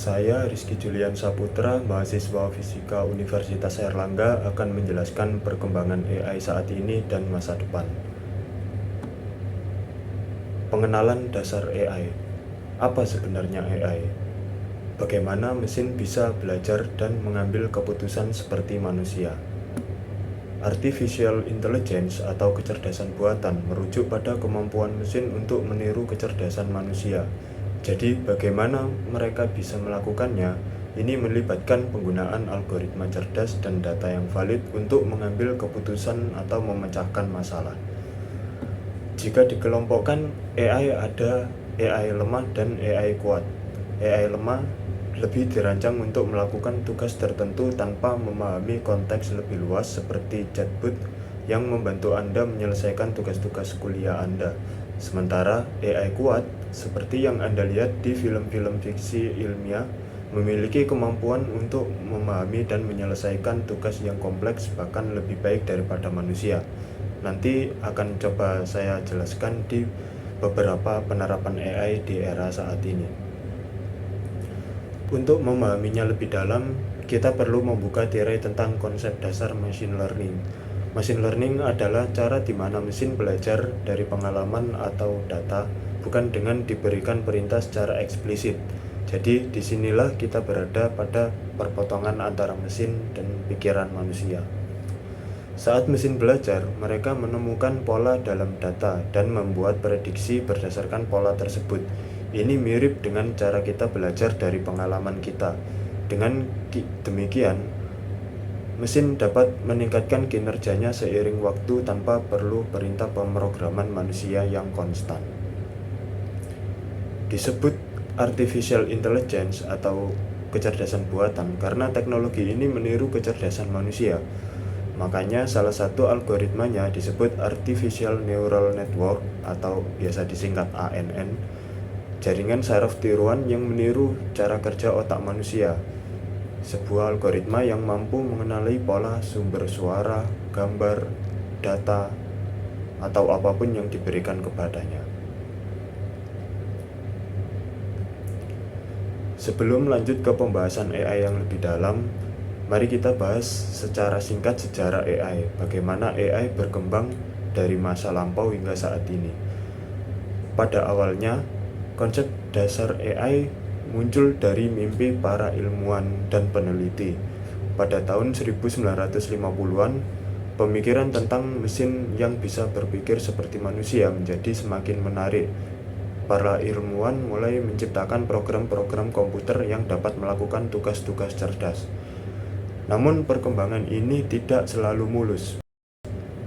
Saya Rizky Julian Saputra, mahasiswa Fisika Universitas Airlangga akan menjelaskan perkembangan AI saat ini dan masa depan. Pengenalan dasar AI. Apa sebenarnya AI? Bagaimana mesin bisa belajar dan mengambil keputusan seperti manusia? Artificial Intelligence atau kecerdasan buatan merujuk pada kemampuan mesin untuk meniru kecerdasan manusia. Jadi, bagaimana mereka bisa melakukannya? Ini melibatkan penggunaan algoritma cerdas dan data yang valid untuk mengambil keputusan atau memecahkan masalah. Jika dikelompokkan, AI ada AI lemah dan AI kuat. AI lemah lebih dirancang untuk melakukan tugas tertentu tanpa memahami konteks lebih luas seperti chatbot yang membantu Anda menyelesaikan tugas-tugas kuliah Anda. Sementara AI kuat, seperti yang Anda lihat di film-film fiksi ilmiah, memiliki kemampuan untuk memahami dan menyelesaikan tugas yang kompleks bahkan lebih baik daripada manusia. Nanti akan coba saya jelaskan di beberapa penerapan AI di era saat ini. Untuk memahaminya lebih dalam, kita perlu membuka tirai tentang konsep dasar machine learning. Machine learning adalah cara di mana mesin belajar dari pengalaman atau data, bukan dengan diberikan perintah secara eksplisit. Jadi, disinilah kita berada pada perpotongan antara mesin dan pikiran manusia. Saat mesin belajar, mereka menemukan pola dalam data dan membuat prediksi berdasarkan pola tersebut. Ini mirip dengan cara kita belajar dari pengalaman kita. Dengan demikian, mesin dapat meningkatkan kinerjanya seiring waktu tanpa perlu perintah pemrograman manusia yang konstan. Disebut artificial intelligence atau kecerdasan buatan karena teknologi ini meniru kecerdasan manusia. Makanya salah satu algoritmanya disebut Artificial Neural Network atau biasa disingkat ANN, jaringan saraf tiruan yang meniru cara kerja otak manusia. Sebuah algoritma yang mampu mengenali pola sumber suara, gambar, data, atau apapun yang diberikan kepadanya. Sebelum lanjut ke pembahasan AI yang lebih dalam, mari kita bahas secara singkat sejarah AI, bagaimana AI berkembang dari masa lampau hingga saat ini. Pada awalnya, konsep dasar AI muncul dari mimpi para ilmuwan dan peneliti. Pada tahun 1950-an, pemikiran tentang mesin yang bisa berpikir seperti manusia menjadi semakin menarik. Para ilmuwan mulai menciptakan program-program komputer yang dapat melakukan tugas-tugas cerdas. Namun perkembangan ini tidak selalu mulus.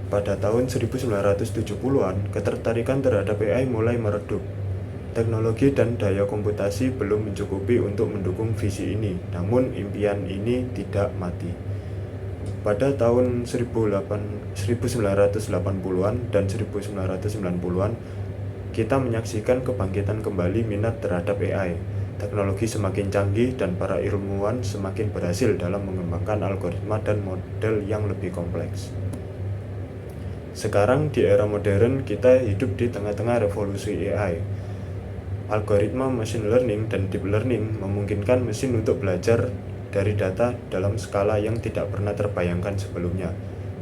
Pada tahun 1970-an, ketertarikan terhadap AI mulai meredup. Teknologi dan daya komputasi belum mencukupi untuk mendukung visi ini, namun impian ini tidak mati. Pada tahun 1980-an dan 1990-an, kita menyaksikan kebangkitan kembali minat terhadap AI. Teknologi semakin canggih dan para ilmuwan semakin berhasil dalam mengembangkan algoritma dan model yang lebih kompleks. Sekarang di era modern, kita hidup di tengah-tengah revolusi AI. Algoritma machine learning dan deep learning memungkinkan mesin untuk belajar dari data dalam skala yang tidak pernah terbayangkan sebelumnya.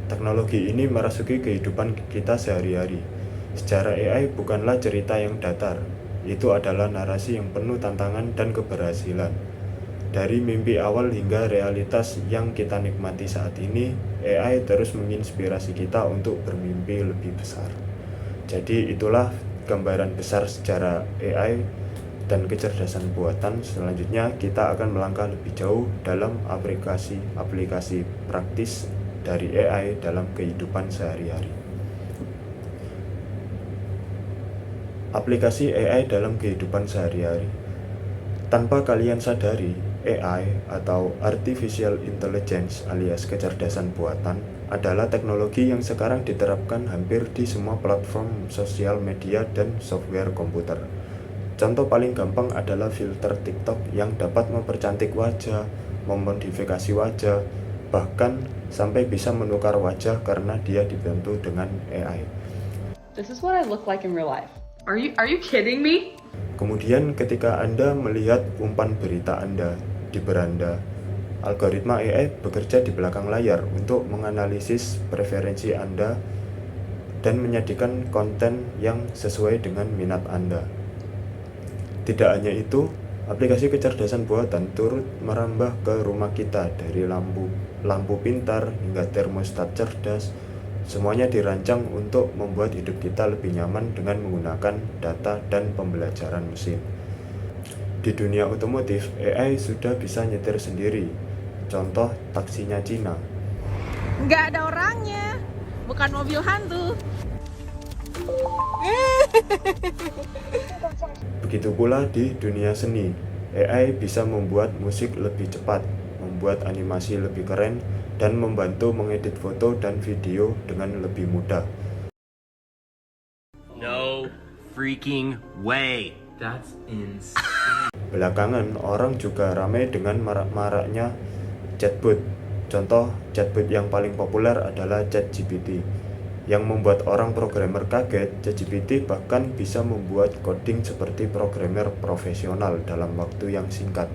Teknologi ini merasuki kehidupan kita sehari-hari. Sejarah AI bukanlah cerita yang datar, itu adalah narasi yang penuh tantangan dan keberhasilan. Dari mimpi awal hingga realitas yang kita nikmati saat ini, AI terus menginspirasi kita untuk bermimpi lebih besar. Jadi itulah gambaran besar sejarah AI dan kecerdasan buatan. Selanjutnya kita akan melangkah lebih jauh dalam aplikasi praktis dari AI dalam kehidupan sehari-hari. Aplikasi AI dalam kehidupan sehari-hari. Tanpa kalian sadari, AI atau Artificial Intelligence alias kecerdasan buatan adalah teknologi yang sekarang diterapkan hampir di semua platform sosial media dan software komputer. Contoh paling gampang adalah filter TikTok yang dapat mempercantik wajah, memodifikasi wajah, bahkan sampai bisa menukar wajah karena dia dibantu dengan AI. This is what I look like in real life. Are you kidding me? Kemudian ketika Anda melihat umpan berita Anda di beranda, algoritma AI bekerja di belakang layar untuk menganalisis preferensi Anda dan menyajikan konten yang sesuai dengan minat Anda. Tidak hanya itu, aplikasi kecerdasan buatan turut merambah ke rumah kita dari lampu pintar hingga termostat cerdas. Semuanya dirancang untuk membuat hidup kita lebih nyaman dengan menggunakan data dan pembelajaran mesin. Di dunia otomotif, AI sudah bisa nyetir sendiri. Contoh taksinya Cina. Nggak ada orangnya, bukan mobil hantu. Begitu pula di dunia seni, AI bisa membuat musik lebih cepat, membuat animasi lebih keren, dan membantu mengedit foto dan video dengan lebih mudah. No freaking way. That's insane. Belakangan, orang juga ramai dengan marak-maraknya chatbot. Contoh chatbot yang paling populer adalah ChatGPT. Yang membuat orang programmer kaget, ChatGPT bahkan bisa membuat coding seperti programmer profesional dalam waktu yang singkat,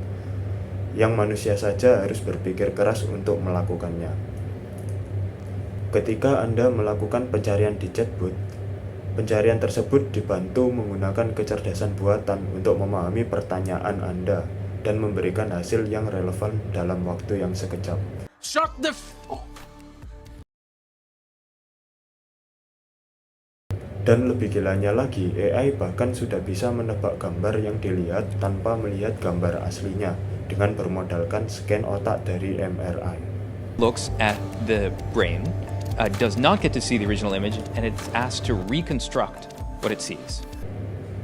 yang manusia saja harus berpikir keras untuk melakukannya. Ketika Anda melakukan pencarian di chatbot, pencarian tersebut dibantu menggunakan kecerdasan buatan untuk memahami pertanyaan Anda dan memberikan hasil yang relevan dalam waktu yang sekejap. Shut the Dan lebih gilanya lagi, AI bahkan sudah bisa menebak gambar yang dilihat tanpa melihat gambar aslinya dengan bermodalkan scan otak dari MRI. Looks at the brain, does not get to see the original image, and it's asked to reconstruct what it sees.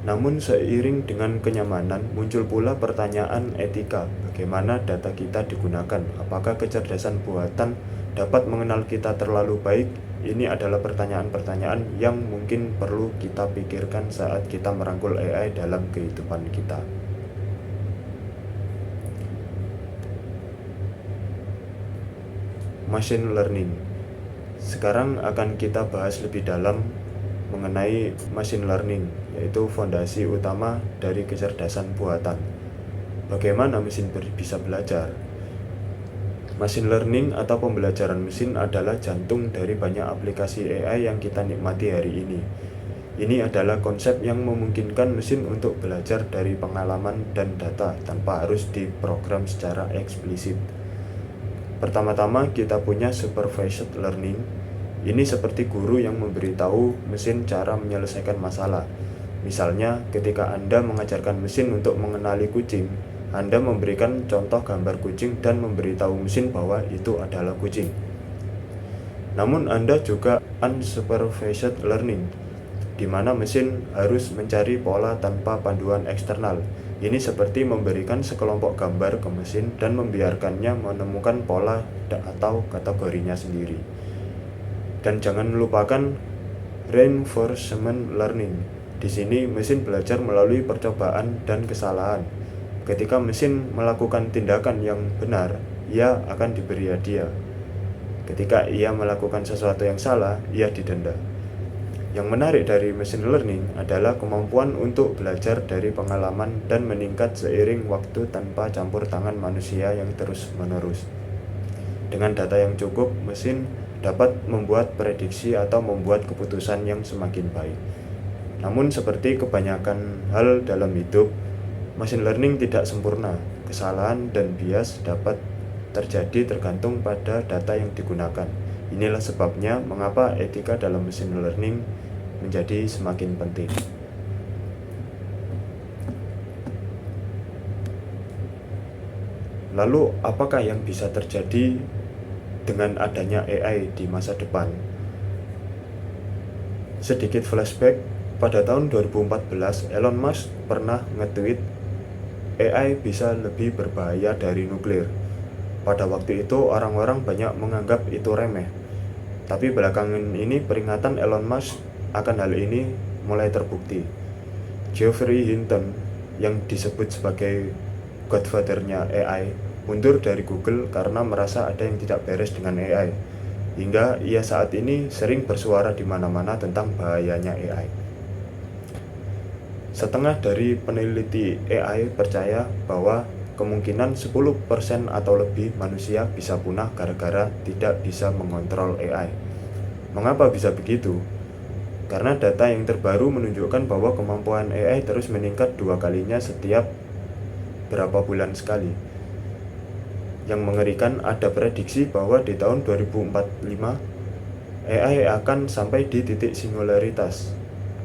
Namun seiring dengan kenyamanan, muncul pula pertanyaan etika, bagaimana data kita digunakan, apakah kecerdasan buatan dapat mengenal kita terlalu baik? Ini adalah pertanyaan-pertanyaan yang mungkin perlu kita pikirkan saat kita merangkul AI dalam kehidupan kita. Machine learning. Sekarang akan kita bahas lebih dalam mengenai machine learning, yaitu fondasi utama dari kecerdasan buatan. Bagaimana mesin bisa belajar? Machine learning atau pembelajaran mesin adalah jantung dari banyak aplikasi AI yang kita nikmati hari ini. Ini adalah konsep yang memungkinkan mesin untuk belajar dari pengalaman dan data tanpa harus diprogram secara eksplisit. Pertama-tama kita punya supervised learning. Ini seperti guru yang memberitahu mesin cara menyelesaikan masalah. Misalnya, ketika Anda mengajarkan mesin untuk mengenali kucing, Anda memberikan contoh gambar kucing dan memberitahu mesin bahwa itu adalah kucing. Namun Anda juga unsupervised learning, di mana mesin harus mencari pola tanpa panduan eksternal. Ini seperti memberikan sekelompok gambar ke mesin dan membiarkannya menemukan pola atau kategorinya sendiri. Dan jangan lupakan reinforcement learning. Di sini mesin belajar melalui percobaan dan kesalahan. Ketika mesin melakukan tindakan yang benar, ia akan diberi hadiah. Ketika ia melakukan sesuatu yang salah, ia didenda. Yang menarik dari machine learning adalah kemampuan untuk belajar dari pengalaman dan meningkat seiring waktu tanpa campur tangan manusia yang terus-menerus. Dengan data yang cukup, mesin dapat membuat prediksi atau membuat keputusan yang semakin baik. Namun seperti kebanyakan hal dalam hidup, machine learning tidak sempurna. Kesalahan dan bias dapat terjadi tergantung pada data yang digunakan. Inilah sebabnya mengapa etika dalam machine learning menjadi semakin penting. Lalu, apakah yang bisa terjadi dengan adanya AI di masa depan? Sedikit flashback, pada tahun 2014, Elon Musk pernah nge-tweet AI bisa lebih berbahaya dari nuklir. Pada waktu itu orang-orang banyak menganggap itu remeh. Tapi belakangan ini peringatan Elon Musk akan hal ini mulai terbukti. Geoffrey Hinton yang disebut sebagai godfather-nya AI mundur dari Google karena merasa ada yang tidak beres dengan AI. Hingga ia saat ini sering bersuara di mana-mana tentang bahayanya AI. Setengah dari peneliti AI percaya bahwa kemungkinan 10% atau lebih manusia bisa punah gara-gara tidak bisa mengontrol AI. Mengapa bisa begitu? Karena data yang terbaru menunjukkan bahwa kemampuan AI terus meningkat 2 kalinya setiap berapa bulan sekali. Yang mengerikan, ada prediksi bahwa di tahun 2045 AI akan sampai di titik singularitas.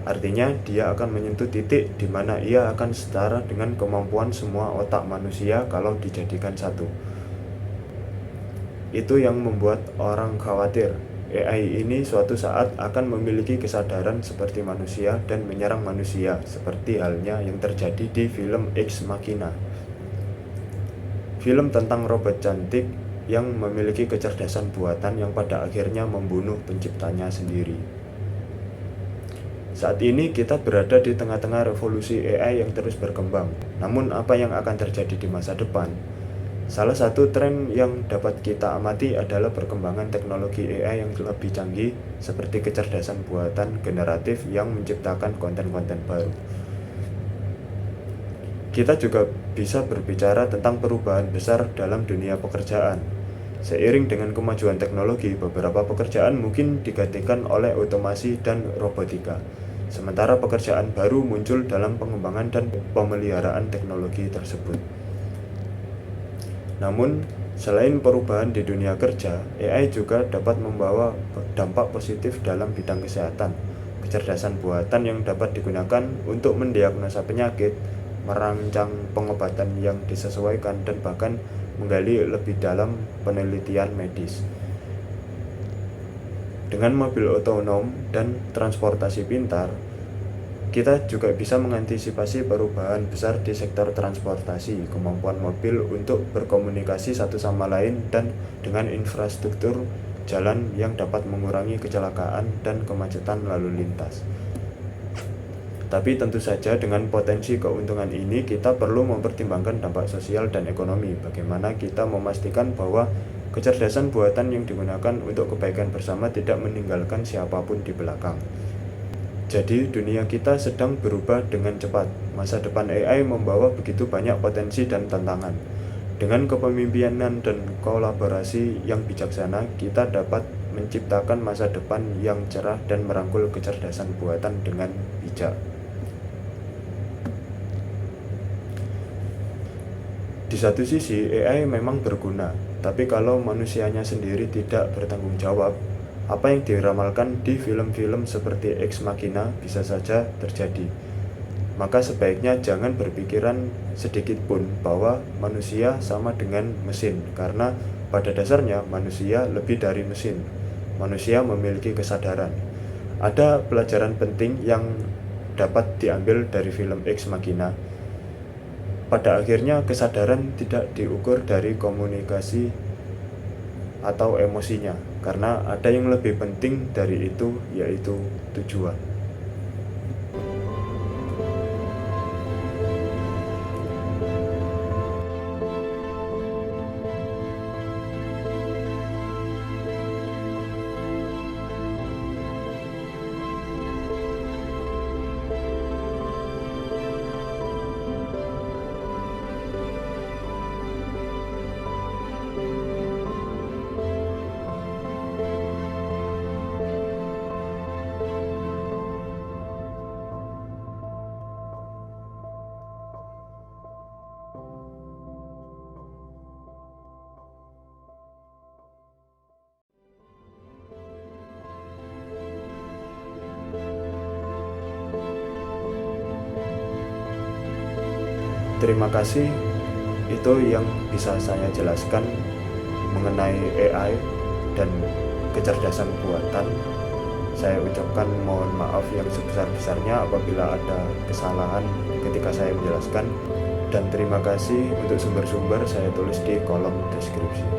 Artinya dia akan menyentuh titik di mana ia akan setara dengan kemampuan semua otak manusia kalau dijadikan satu. Itu yang membuat orang khawatir. AI ini suatu saat akan memiliki kesadaran seperti manusia dan menyerang manusia, seperti halnya yang terjadi di film Ex Machina. Film tentang robot cantik yang memiliki kecerdasan buatan yang pada akhirnya membunuh penciptanya sendiri. Saat ini kita berada di tengah-tengah revolusi AI yang terus berkembang. Namun apa yang akan terjadi di masa depan? Salah satu tren yang dapat kita amati adalah perkembangan teknologi AI yang lebih canggih, seperti kecerdasan buatan generatif yang menciptakan konten-konten baru. Kita juga bisa berbicara tentang perubahan besar dalam dunia pekerjaan. Seiring dengan kemajuan teknologi, beberapa pekerjaan mungkin digantikan oleh otomasi dan robotika, sementara pekerjaan baru muncul dalam pengembangan dan pemeliharaan teknologi tersebut. Namun, selain perubahan di dunia kerja, AI juga dapat membawa dampak positif dalam bidang kesehatan. Kecerdasan buatan yang dapat digunakan untuk mendiagnosa penyakit, merancang pengobatan yang disesuaikan, dan bahkan menggali lebih dalam penelitian medis. Dengan mobil otonom dan transportasi pintar, kita juga bisa mengantisipasi perubahan besar di sektor transportasi, kemampuan mobil untuk berkomunikasi satu sama lain, dan dengan infrastruktur jalan yang dapat mengurangi kecelakaan dan kemacetan lalu lintas. Tapi tentu saja dengan potensi keuntungan ini kita perlu mempertimbangkan dampak sosial dan ekonomi. Bagaimana kita memastikan bahwa kecerdasan buatan yang digunakan untuk kebaikan bersama tidak meninggalkan siapapun di belakang. Jadi dunia kita sedang berubah dengan cepat. Masa depan AI membawa begitu banyak potensi dan tantangan. Dengan kepemimpinan dan kolaborasi yang bijaksana, kita dapat menciptakan masa depan yang cerah dan merangkul kecerdasan buatan dengan bijak. Di satu sisi, AI memang berguna, tapi kalau manusianya sendiri tidak bertanggung jawab, apa yang diramalkan di film-film seperti Ex Machina bisa saja terjadi. Maka sebaiknya jangan berpikiran sedikit pun bahwa manusia sama dengan mesin, karena pada dasarnya manusia lebih dari mesin. Manusia memiliki kesadaran. Ada pelajaran penting yang dapat diambil dari film Ex Machina. Pada akhirnya kesadaran tidak diukur dari komunikasi atau emosinya, karena ada yang lebih penting dari itu, yaitu tujuan. Terima kasih, itu yang bisa saya jelaskan mengenai AI dan kecerdasan buatan. Saya ucapkan mohon maaf yang sebesar-besarnya apabila ada kesalahan ketika saya menjelaskan, dan terima kasih untuk sumber-sumber saya tulis di kolom deskripsi.